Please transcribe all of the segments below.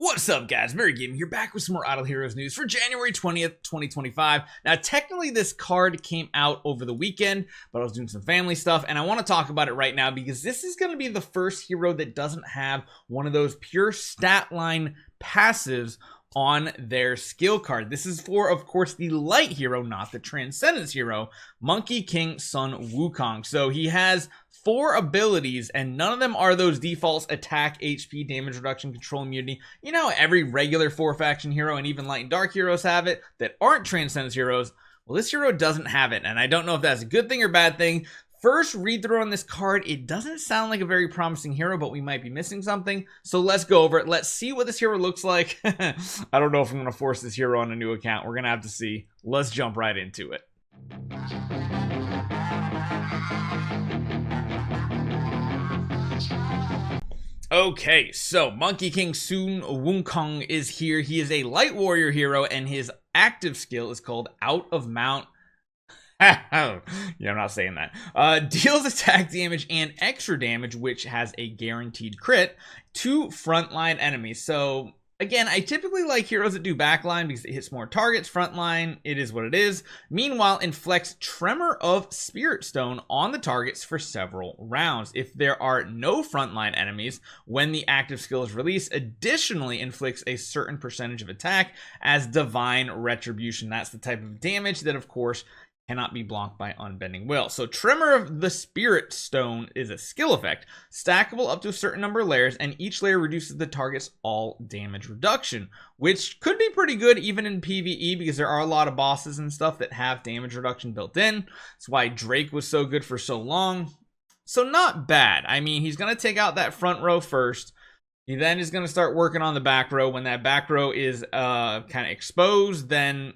What's up, guys? Mary Gaming here, back with some more Idle Heroes news for January 20th, 2025. Now, technically, this card came out over the weekend, but I was doing some family stuff, and I want to talk about it right now because this is going to be the first hero that doesn't have one of those pure stat line passives on their skill card. This is for, of course, the light hero, not the Transcendence hero, Monkey King Sun Wukong. So he has 4 abilities, and none of them are those defaults: attack, HP, damage reduction, control, immunity. You know, every regular 4-faction hero and even light and dark heroes have it that aren't Transcendence heroes. Well, this hero doesn't have it, and I don't know if that's a good thing or bad thing. First read through on this card, it doesn't sound like a very promising hero, but we might be missing something. So let's go over it. Let's see what this hero looks like. I don't know if I'm going to force this hero on a new account. We're going to have to see. Let's jump right into it. Okay, so Monkey King Sun Wukong is here. He is a light warrior hero, and his active skill is called Out of Mount. Yeah, I'm not saying that. Deals attack damage and extra damage, which has a guaranteed crit, to frontline enemies. So again, I typically like heroes that do backline because it hits more targets. Frontline, it is what it is. Meanwhile, inflicts Tremor of Spirit Stone on the targets for several rounds. If there are no frontline enemies when the active skill is released, additionally inflicts a certain percentage of attack as Divine Retribution. That's the type of damage that, of course, cannot be blocked by Unbending Will. So Tremor of the Spirit Stone is a skill effect, stackable up to a certain number of layers, and each layer reduces the target's all damage reduction, which could be pretty good even in PvE because there are a lot of bosses and stuff that have damage reduction built in. That's why Drake was so good for so long. So not bad. I mean, he's going to take out that front row first. He then is going to start working on the back row. When that back row is kind of exposed, then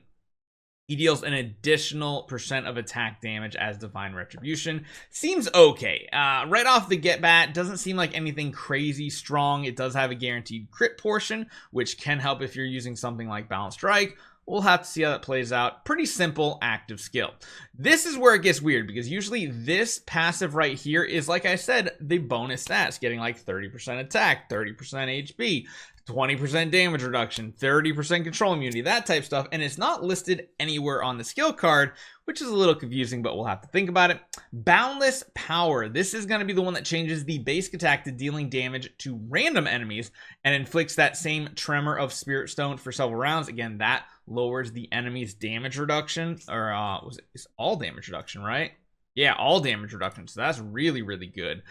he deals an additional % of attack damage as Divine Retribution. Seems okay. Right off the get-bat, doesn't seem like anything crazy strong. It does have a guaranteed crit portion, which can help if you're using something like Balanced Strike. We'll have to see how that plays out. Pretty simple active skill. This is where it gets weird because usually this passive right here is, like I said, the bonus stats, getting like 30% attack, 30% HP, 20% damage reduction, 30% control immunity, that type stuff, and it's not listed anywhere on the skill card, which is a little confusing, but we'll have to think about it. Boundless Power. This is going to be the one that changes the basic attack to dealing damage to random enemies and inflicts that same Tremor of Spirit Stone for several rounds. Again, that lowers the enemy's damage reduction, or it's all damage reduction, right? Yeah, all damage reduction, so that's really, really good.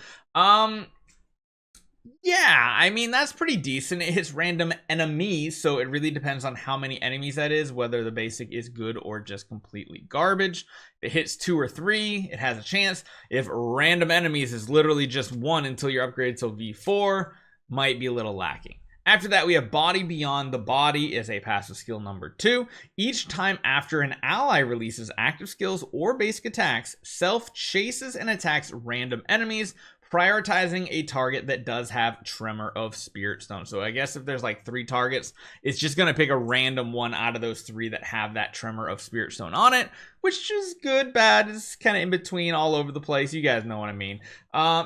Yeah, I mean, that's pretty decent. It hits random enemies, so it really depends on how many enemies that is, whether the basic is good or just completely garbage. If it hits 2 or 3, it has a chance. If random enemies is literally just 1 until you're upgraded to V4, might be a little lacking. After that, we have Body Beyond the Body is a passive skill number 2. Each time after an ally releases active skills or basic attacks, Self chases and attacks random enemies, prioritizing a target that does have Tremor of Spirit Stone. So I guess if there's like 3 targets, it's just going to pick a random one out of those 3 that have that Tremor of Spirit Stone on it, which is good, bad, is kind of in between, all over the place. You guys know what I mean.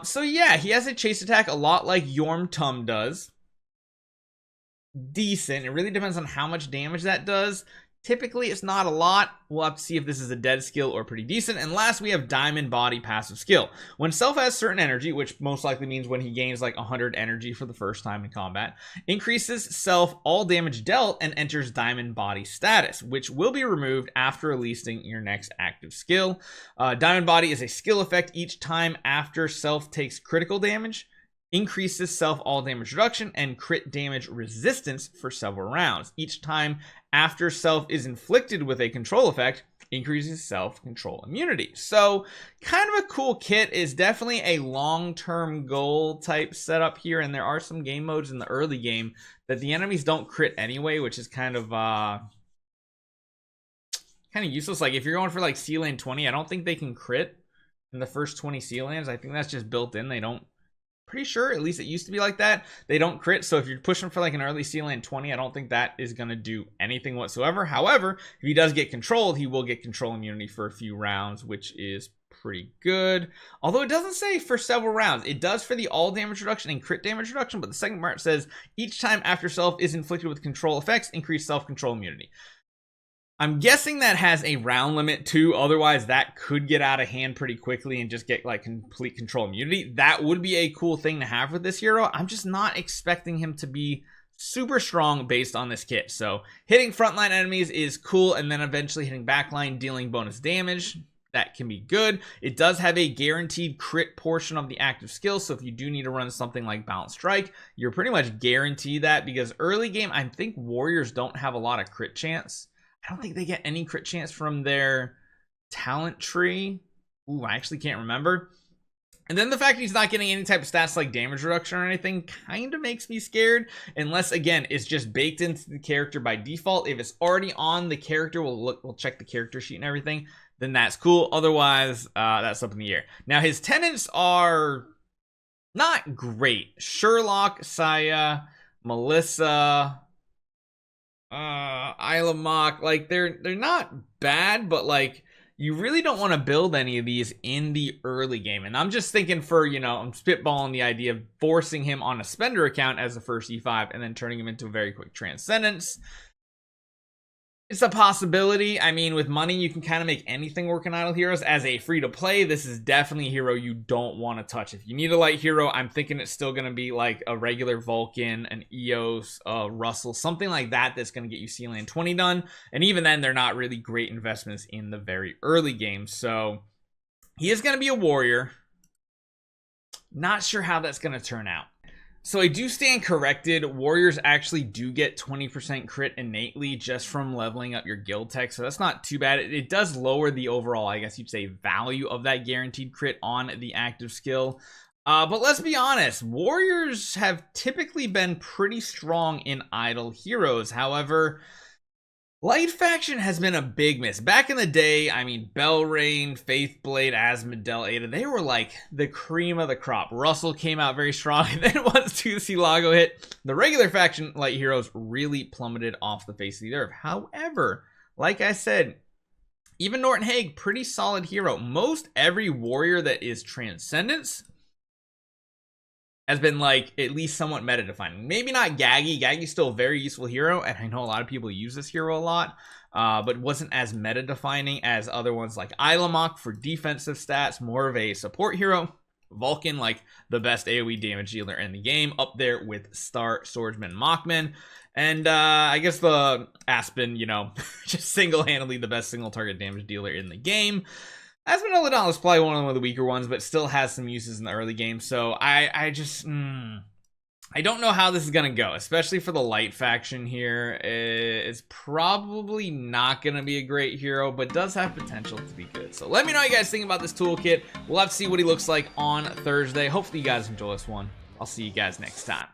So yeah, he has a chase attack a lot like Yorm Tum does. Decent. It really depends on how much damage that does. Typically, it's not a lot. We'll have to see if this is a dead skill or pretty decent. And last, we have Diamond Body passive skill. When Self has certain energy, which most likely means when he gains like 100 energy for the first time in combat, increases Self all damage dealt and enters Diamond Body status, which will be removed after releasing your next active skill. Diamond Body is a skill effect each time after Self takes critical damage, increases Self all damage reduction and crit damage resistance for several rounds. Each time after Self is inflicted with a control effect, increases Self control immunity. So kind of a cool kit. Is definitely a long-term goal type setup here, and there are some game modes in the early game that the enemies don't crit anyway, which is kind of useless. Like if you're going for like sea lane 20, I don't think they can crit in the first 20 sea lands. I think that's just built in. They don't. Pretty sure, at least it used to be like that. They don't crit, so if you're pushing for like an early sea lane 20, I don't think that is going to do anything whatsoever. However, if he does get controlled, he will get control immunity for a few rounds, which is pretty good. Although it doesn't say for several rounds. It does for the all damage reduction and crit damage reduction, but the second part says each time after self is inflicted with control effects, increase self-control immunity. I'm guessing that has a round limit too. Otherwise, that could get out of hand pretty quickly and just get like complete control immunity. That would be a cool thing to have with this hero. I'm just not expecting him to be super strong based on this kit. So hitting frontline enemies is cool, and then eventually hitting backline, dealing bonus damage. That can be good. It does have a guaranteed crit portion of the active skill, so if you do need to run something like Balanced Strike, you're pretty much guaranteed that, because early game, I think warriors don't have a lot of crit chance. I don't think they get any crit chance from their talent tree. Ooh, I actually can't remember. And then the fact he's not getting any type of stats like damage reduction or anything kind of makes me scared. Unless, again, it's just baked into the character by default. If it's already on the character, we'll check the character sheet and everything. Then that's cool. Otherwise, that's up in the air. Now, his tenants are not great. Sherlock, Saya, Melissa, Isla Mock, like they're not bad, but like you really don't want to build any of these in the early game. And I'm just thinking for, you know, I'm spitballing the idea of forcing him on a spender account as the first E5 and then turning him into a very quick transcendence. It's a possibility. I mean, with money, you can kind of make anything work in Idle Heroes. As a free-to-play, this is definitely a hero you don't want to touch. If you need a light hero, I'm thinking it's still going to be like a regular Vulcan, an Eos, Russell, something like that that's going to get you C-Land 20 done. And even then, they're not really great investments in the very early game. So he is going to be a warrior. Not sure how that's going to turn out. So I do stand corrected. Warriors actually do get 20% crit innately just from leveling up your guild tech. So that's not too bad. It does lower the overall, I guess you'd say, value of that guaranteed crit on the active skill. But let's be honest, warriors have typically been pretty strong in Idle Heroes. However, Light Faction has been a big miss. Back in the day, I mean, Belrain, Faithblade, Asmodel, Ada, they were like the cream of the crop. Russell came out very strong, and then once 2C Lago hit, the regular faction light heroes really plummeted off the face of the earth. However, like I said, even Norton Hague, pretty solid hero. Most every warrior that is Transcendence has been like at least somewhat meta defining. Maybe not Gaggy. Gaggy's still a very useful hero, and I know a lot of people use this hero a lot, but wasn't as meta defining as other ones like Isla Mock for defensive stats, more of a support hero. Vulcan, like the best AoE damage dealer in the game, up there with Star Swordsman Mockman. And I guess the Aspen, you know, just single-handedly the best single target damage dealer in the game. Asmodel is probably one of the weaker ones, but still has some uses in the early game. So I just I don't know how this is gonna go, especially for the light faction here. It's probably not gonna be a great hero, but does have potential to be good. So let me know what you guys think about this toolkit. We'll have to see what he looks like on Thursday. Hopefully you guys enjoy this one. I'll see you guys next time.